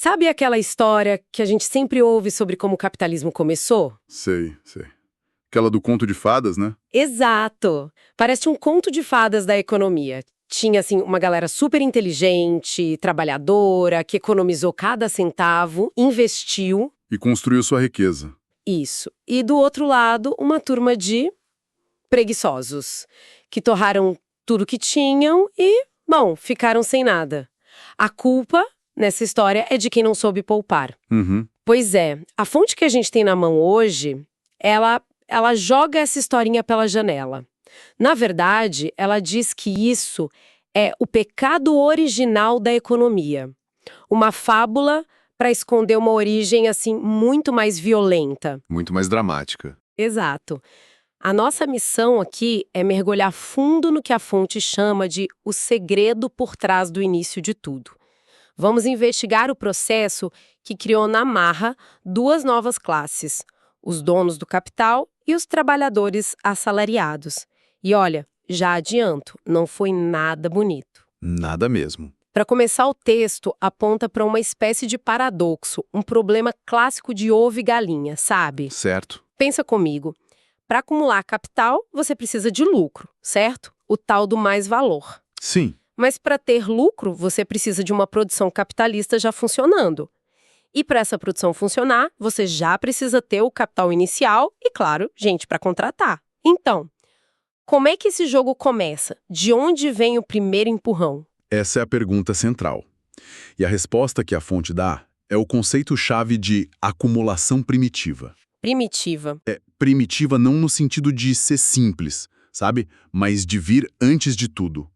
Sabe aquela história que a gente sempre ouve sobre como o capitalismo começou? Sei, sei. Aquela do conto de fadas, né? Exato! Parece um conto de fadas da economia. Tinha, assim, uma galera super inteligente, trabalhadora, que economizou cada centavo, investiu. E construiu sua riqueza. Isso. E do outro lado, uma turma de preguiçosos, que torraram tudo que tinham e, bom, ficaram sem nada. A culpa, nessa história, é de quem não soube poupar. Uhum. Pois é, a fonte que a gente tem na mão hoje, ela joga essa historinha pela janela. Na verdade, ela diz que isso é o pecado original da economia. Uma fábula para esconder uma origem, assim, muito mais violenta. Muito mais dramática. Exato. A nossa missão aqui é mergulhar fundo no que a fonte chama de o segredo por trás do início de tudo. Vamos investigar o processo que criou na marra duas novas classes, os donos do capital e os trabalhadores assalariados. E olha, já adianto, não foi nada bonito. Nada mesmo. Para começar, o texto aponta para uma espécie de paradoxo, um problema clássico de ovo e galinha, sabe? Certo. Pensa comigo. Para acumular capital, você precisa de lucro, certo? O tal do mais valor. Sim. Mas para ter lucro, você precisa de uma produção capitalista já funcionando. E para essa produção funcionar, você já precisa ter o capital inicial e, claro, gente para contratar. Então, como é que esse jogo começa? De onde vem o primeiro empurrão? Essa é a pergunta central. E a resposta que a fonte dá é o conceito-chave de acumulação primitiva. Primitiva. É primitiva não no sentido de ser simples, sabe? Mas de vir antes de tudo.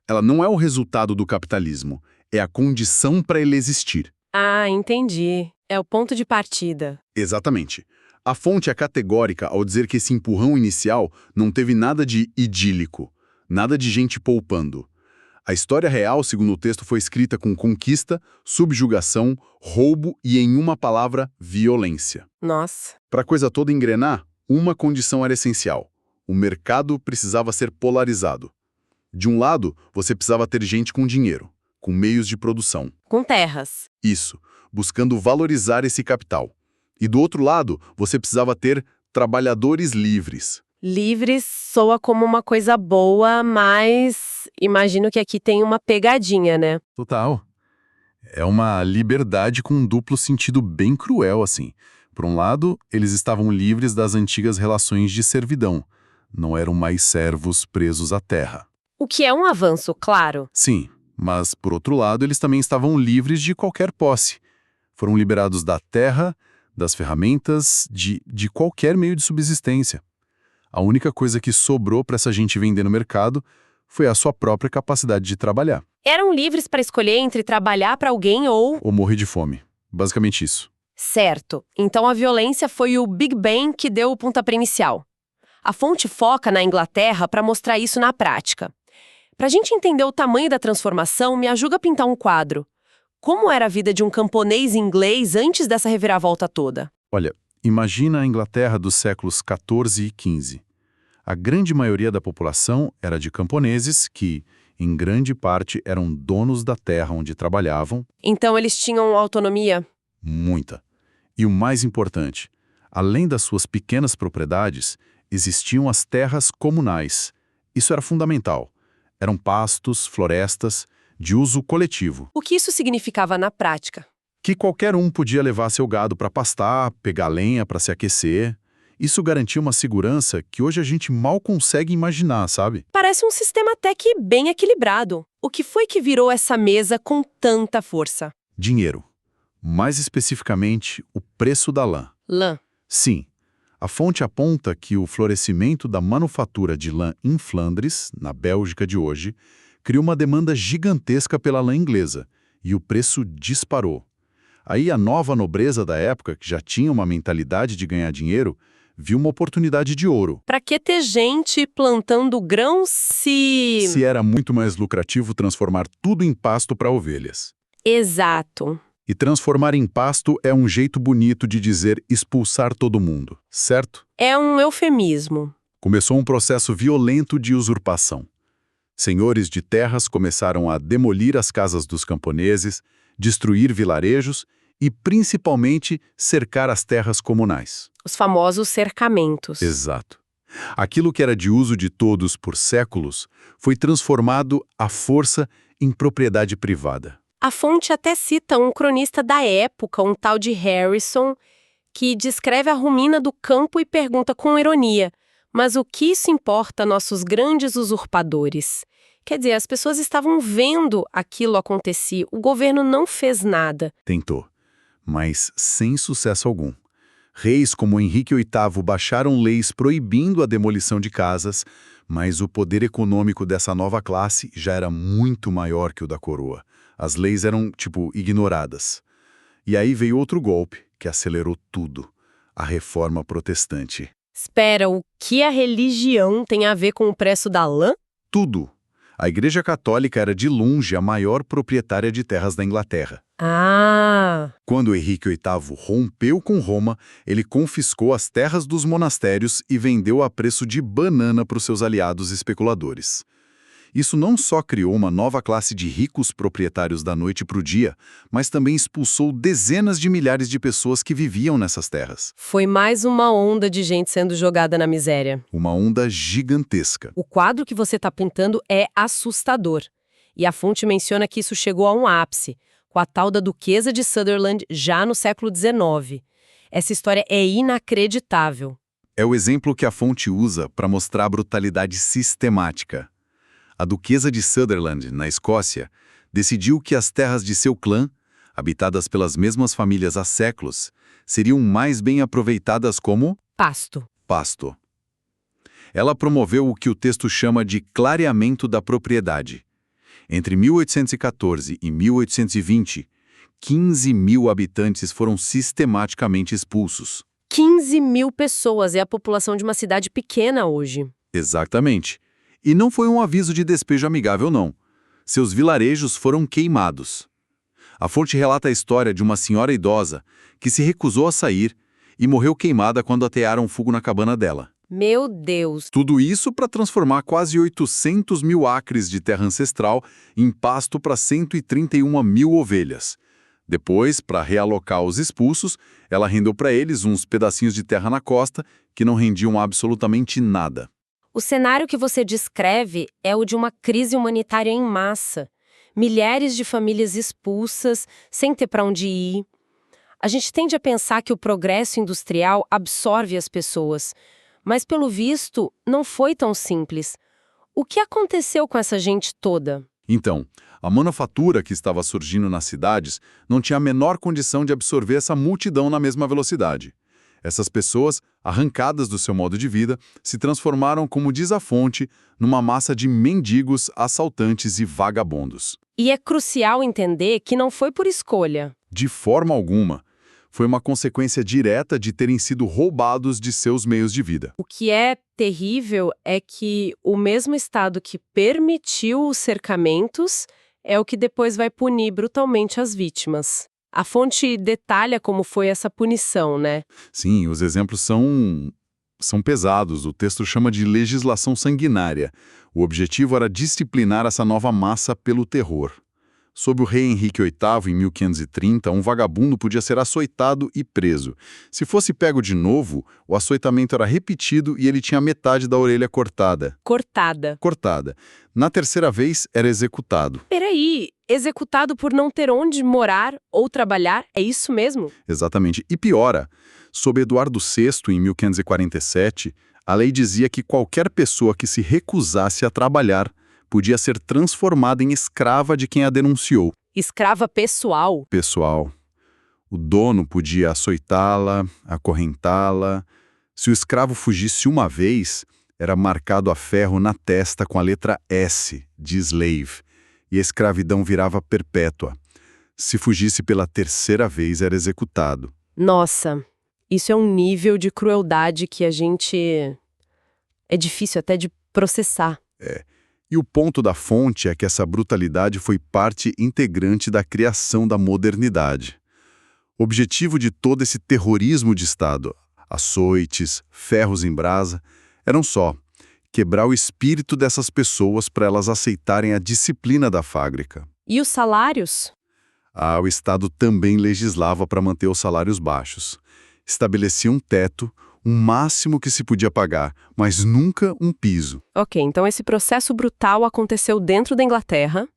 Ela não é o resultado do capitalismo, é a condição para ele existir. Ah, entendi. É o ponto de partida. Exatamente. A fonte é categórica ao dizer que esse empurrão inicial não teve nada de idílico, nada de gente poupando. A história real, segundo o texto, foi escrita com conquista, subjugação, roubo e, em uma palavra, violência. Nossa. Para a coisa toda engrenar, uma condição era essencial. O mercado precisava ser polarizado. De um lado, você precisava ter gente com dinheiro, com meios de produção. Com terras. Isso, buscando valorizar esse capital. E do outro lado, você precisava ter trabalhadores livres. Livres soa como uma coisa boa, mas imagino que aqui tem uma pegadinha, né? Total. É uma liberdade com um duplo sentido bem cruel, assim. Por um lado, eles estavam livres das antigas relações de servidão. Não eram mais servos presos à terra. O que é um avanço, claro. Sim, mas, por outro lado, eles também estavam livres de qualquer posse. Foram liberados da terra, das ferramentas, de qualquer meio de subsistência. A única coisa que sobrou para essa gente vender no mercado foi a sua própria capacidade de trabalhar. Eram livres para escolher entre trabalhar para alguém ou... Ou morrer de fome. Basicamente isso. Certo. Então a violência foi o Big Bang que deu o pontapé inicial. A fonte foca na Inglaterra para mostrar isso na prática. Para a gente entender o tamanho da transformação, me ajuda a pintar um quadro. Como era a vida de um camponês inglês antes dessa reviravolta toda? Olha, imagina a Inglaterra dos séculos XIV e XV. A grande maioria da população era de camponeses que, em grande parte, eram donos da terra onde trabalhavam. Então eles tinham autonomia? Muita. E o mais importante, além das suas pequenas propriedades, existiam as terras comunais. Isso era fundamental. Eram pastos, florestas, de uso coletivo. O que isso significava na prática? Que qualquer um podia levar seu gado para pastar, pegar lenha para se aquecer. Isso garantia uma segurança que hoje a gente mal consegue imaginar, sabe? Parece um sistema até que bem equilibrado. O que foi que virou essa mesa com tanta força? Dinheiro. Mais especificamente, o preço da lã. Lã. Sim. A fonte aponta que o florescimento da manufatura de lã em Flandres, na Bélgica de hoje, criou uma demanda gigantesca pela lã inglesa, e o preço disparou. Aí a nova nobreza da época, que já tinha uma mentalidade de ganhar dinheiro, viu uma oportunidade de ouro. Pra que ter gente plantando grãos se era muito mais lucrativo transformar tudo em pasto para ovelhas. Exato. E transformar em pasto é um jeito bonito de dizer expulsar todo mundo, certo? É um eufemismo. Começou um processo violento de usurpação. Senhores de terras começaram a demolir as casas dos camponeses, destruir vilarejos e, principalmente, cercar as terras comunais. Os famosos cercamentos. Exato. Aquilo que era de uso de todos por séculos foi transformado à força em propriedade privada. A fonte até cita um cronista da época, um tal de Harrison, que descreve a rumina do campo e pergunta com ironia: mas o que isso importa a nossos grandes usurpadores? Quer dizer, as pessoas estavam vendo aquilo acontecer, o governo não fez nada. Tentou, mas sem sucesso algum. Reis como Henrique VIII baixaram leis proibindo a demolição de casas, mas o poder econômico dessa nova classe já era muito maior que o da coroa. As leis eram, ignoradas. E aí veio outro golpe, que acelerou tudo: a Reforma Protestante. Espera, o que a religião tem a ver com o preço da lã? Tudo. A Igreja Católica era de longe a maior proprietária de terras da Inglaterra. Ah! Quando Henrique VIII rompeu com Roma, ele confiscou as terras dos monastérios e vendeu a preço de banana para os seus aliados especuladores. Isso não só criou uma nova classe de ricos proprietários da noite para o dia, mas também expulsou dezenas de milhares de pessoas que viviam nessas terras. Foi mais uma onda de gente sendo jogada na miséria. Uma onda gigantesca. O quadro que você está pintando é assustador. E a fonte menciona que isso chegou a um ápice, com a tal da Duquesa de Sutherland já no século XIX. Essa história é inacreditável. É o exemplo que a fonte usa para mostrar a brutalidade sistemática. A Duquesa de Sutherland, na Escócia, decidiu que as terras de seu clã, habitadas pelas mesmas famílias há séculos, seriam mais bem aproveitadas como pasto. Ela promoveu o que o texto chama de clareamento da propriedade. Entre 1814 e 1820, 15 mil habitantes foram sistematicamente expulsos. 15 mil pessoas é a população de uma cidade pequena hoje. Exatamente. E não foi um aviso de despejo amigável, não. Seus vilarejos foram queimados. A fonte relata a história de uma senhora idosa que se recusou a sair e morreu queimada quando atearam fogo na cabana dela. Meu Deus! Tudo isso para transformar quase 800 mil acres de terra ancestral em pasto para 131 mil ovelhas. Depois, para realocar os expulsos, ela rendeu para eles uns pedacinhos de terra na costa que não rendiam absolutamente nada. O cenário que você descreve é o de uma crise humanitária em massa. Milhares de famílias expulsas, sem ter para onde ir. A gente tende a pensar que o progresso industrial absorve as pessoas, mas, pelo visto, não foi tão simples. O que aconteceu com essa gente toda? Então, a manufatura que estava surgindo nas cidades não tinha a menor condição de absorver essa multidão na mesma velocidade. Essas pessoas, arrancadas do seu modo de vida, se transformaram, como diz a fonte, numa massa de mendigos, assaltantes e vagabundos. E é crucial entender que não foi por escolha. De forma alguma. Foi uma consequência direta de terem sido roubados de seus meios de vida. O que é terrível é que o mesmo Estado que permitiu os cercamentos é o que depois vai punir brutalmente as vítimas. A fonte detalha como foi essa punição, né? Sim, os exemplos são pesados. O texto chama de legislação sanguinária. O objetivo era disciplinar essa nova massa pelo terror. Sob o rei Henrique VIII, em 1530, um vagabundo podia ser açoitado e preso. Se fosse pego de novo, o açoitamento era repetido e ele tinha metade da orelha cortada. Cortada. Na terceira vez, era executado. Peraí, executado por não ter onde morar ou trabalhar, é isso mesmo? Exatamente. E piora, sob Eduardo VI, em 1547, a lei dizia que qualquer pessoa que se recusasse a trabalhar podia ser transformada em escrava de quem a denunciou. Escrava pessoal? Pessoal. O dono podia açoitá-la, acorrentá-la. Se o escravo fugisse uma vez, era marcado a ferro na testa com a letra S, de slave, e a escravidão virava perpétua. Se fugisse pela terceira vez, era executado. Nossa, isso é um nível de crueldade que a gente... é difícil até de processar. E o ponto da fonte é que essa brutalidade foi parte integrante da criação da modernidade. O objetivo de todo esse terrorismo de Estado, açoites, ferros em brasa, eram só quebrar o espírito dessas pessoas para elas aceitarem a disciplina da fábrica. E os salários? O Estado também legislava para manter os salários baixos. Estabelecia um teto, um máximo que se podia pagar, mas nunca um piso. Ok, então esse processo brutal aconteceu dentro da Inglaterra,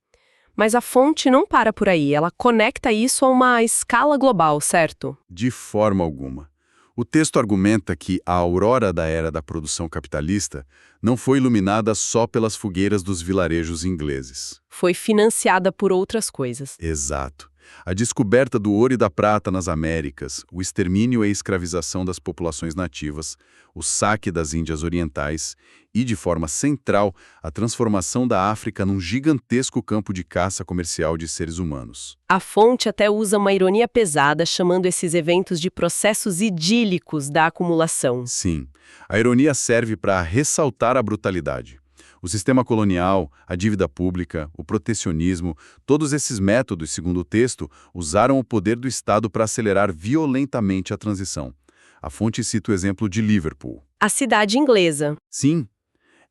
mas a fonte não para por aí, ela conecta isso a uma escala global, certo? De forma alguma. O texto argumenta que a aurora da era da produção capitalista não foi iluminada só pelas fogueiras dos vilarejos ingleses. Foi financiada por outras coisas. Exato. A descoberta do ouro e da prata nas Américas, o extermínio e a escravização das populações nativas, o saque das Índias Orientais e, de forma central, a transformação da África num gigantesco campo de caça comercial de seres humanos. A fonte até usa uma ironia pesada, chamando esses eventos de processos idílicos da acumulação. Sim, a ironia serve para ressaltar a brutalidade. O sistema colonial, a dívida pública, o protecionismo, todos esses métodos, segundo o texto, usaram o poder do Estado para acelerar violentamente a transição. A fonte cita o exemplo de Liverpool. A cidade inglesa. Sim,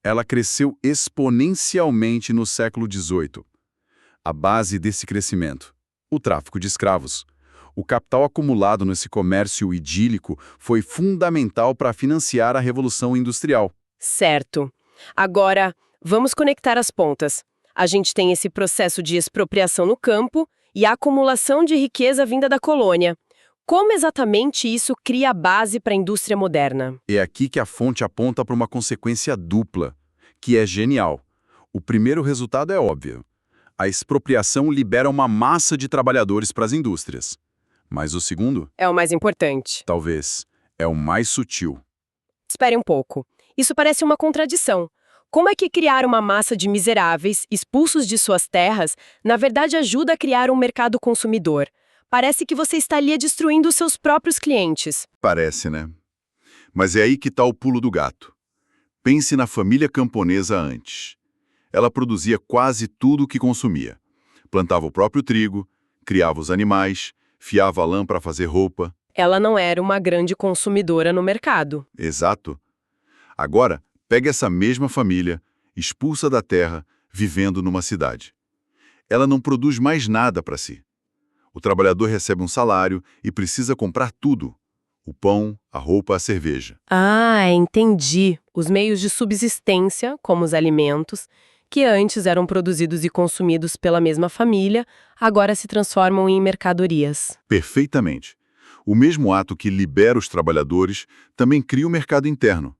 ela cresceu exponencialmente no século XVIII. A base desse crescimento, o tráfico de escravos. O capital acumulado nesse comércio idílico foi fundamental para financiar a Revolução Industrial. Certo. Agora, vamos conectar as pontas. A gente tem esse processo de expropriação no campo e a acumulação de riqueza vinda da colônia. Como exatamente isso cria a base para a indústria moderna? É aqui que a fonte aponta para uma consequência dupla, que é genial. O primeiro resultado é óbvio. A expropriação libera uma massa de trabalhadores para as indústrias. Mas o segundo, É o mais importante. talvez, é o mais sutil. Espere um pouco. Isso parece uma contradição. Como é que criar uma massa de miseráveis, expulsos de suas terras, na verdade ajuda a criar um mercado consumidor? Parece que você estaria destruindo os seus próprios clientes. Parece, né? Mas é aí que está o pulo do gato. Pense na família camponesa antes. Ela produzia quase tudo o que consumia. Plantava o próprio trigo, criava os animais, fiava lã para fazer roupa. Ela não era uma grande consumidora no mercado. Exato. Agora, pega essa mesma família, expulsa da terra, vivendo numa cidade. Ela não produz mais nada para si. O trabalhador recebe um salário e precisa comprar tudo. O pão, a roupa, a cerveja. Ah, entendi. Os meios de subsistência, como os alimentos, que antes eram produzidos e consumidos pela mesma família, agora se transformam em mercadorias. Perfeitamente. O mesmo ato que libera os trabalhadores também cria o mercado interno.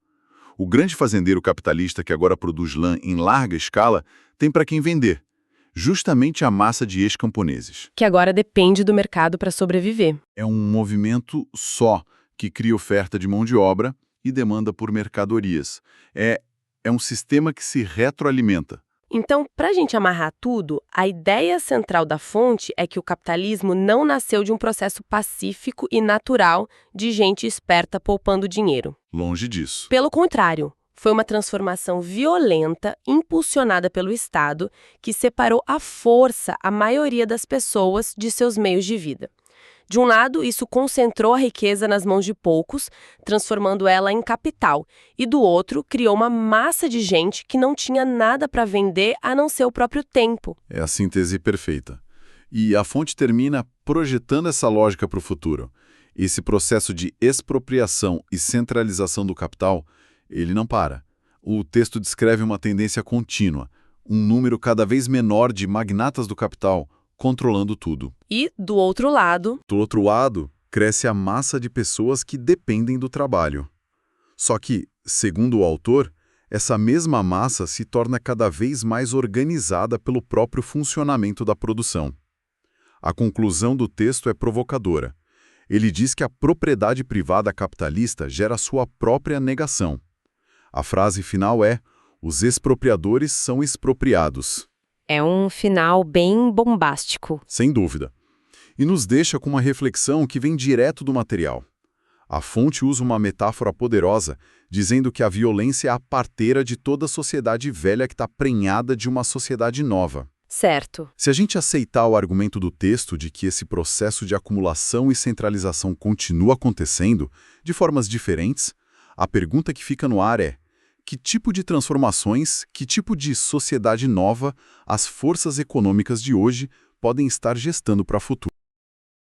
O grande fazendeiro capitalista que agora produz lã em larga escala tem para quem vender, justamente a massa de ex-camponeses. Que agora depende do mercado para sobreviver. É um movimento só que cria oferta de mão de obra e demanda por mercadorias. É um sistema que se retroalimenta. Então, para a gente amarrar tudo, a ideia central da fonte é que o capitalismo não nasceu de um processo pacífico e natural de gente esperta poupando dinheiro. Longe disso. Pelo contrário, foi uma transformação violenta, impulsionada pelo Estado, que separou à força a maioria das pessoas de seus meios de vida. De um lado, isso concentrou a riqueza nas mãos de poucos, transformando ela em capital, e do outro, criou uma massa de gente que não tinha nada para vender a não ser o próprio tempo. É a síntese perfeita. E a fonte termina projetando essa lógica para o futuro. Esse processo de expropriação e centralização do capital, ele não para. O texto descreve uma tendência contínua, um número cada vez menor de magnatas do capital controlando tudo. E, do outro lado, cresce a massa de pessoas que dependem do trabalho. Só que, segundo o autor, essa mesma massa se torna cada vez mais organizada pelo próprio funcionamento da produção. A conclusão do texto é provocadora. Ele diz que a propriedade privada capitalista gera sua própria negação. A frase final é: os expropriadores são expropriados. é um final bem bombástico. Sem dúvida. E nos deixa com uma reflexão que vem direto do material. A fonte usa uma metáfora poderosa, dizendo que a violência é a parteira de toda a sociedade velha que está prenhada de uma sociedade nova. Certo. Se a gente aceitar o argumento do texto de que esse processo de acumulação e centralização continua acontecendo, de formas diferentes, a pergunta que fica no ar é: que tipo de transformações, que tipo de sociedade nova as forças econômicas de hoje podem estar gestando para o futuro.